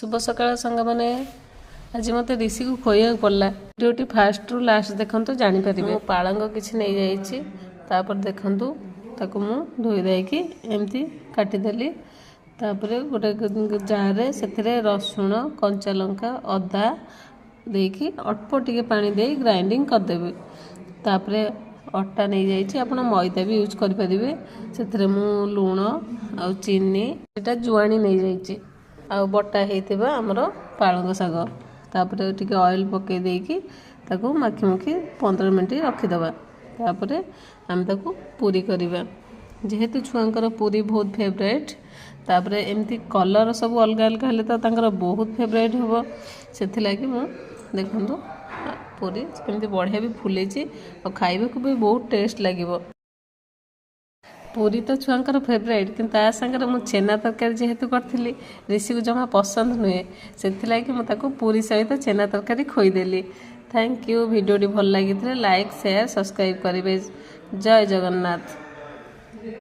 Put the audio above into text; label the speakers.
Speaker 1: शुभ सकाळ सांग मैंने आज मत ऋषि को खोया पड़ा वीडियो फास्ट रु लास्ट देखु जापर मो पालंग किसी नहीं जापर देखु ताकू मु धोई देकी एमती काटिदेली गोटे जार से रसुण कंचा लंका अदा देकी अल्प टिके पानी दे ग्राइंडिंग करदेवी तापर अटा नहीं जाइए आप मैदा भी यूज करेंगे से मु लुण आ चीनी एटा जुआणी नहीं जाइए आ बटा होता आमर पालंग शाग तापर टिके ऑयल पकई देकी ताकू माखी मुखी 15 मिनट रखीदे तापर आम ताकू पूरी करवा जेहेतु छुआंकर पूरी बहुत फेवरेट तापर एमती कलर सब अलग अलग हेल्ले तो तांकर बहुत फेवरेट हम से देखु पूरी केमती बढ़िया भी फुले और खाइबा को भी बहुत टेस्ट लगे पूरी तो छुआंकर फेवरेट कि सागर मु छेना तरकारी जेहेतु करी ऋषि को जमा पसंद नुहे से मुझे पूरी सहित छेना तरकारी खोईदेली। थैंक यू वीडियो भल लगी लाइक शेयर सब्सक्राइब करेंगे। जय जगन्नाथ।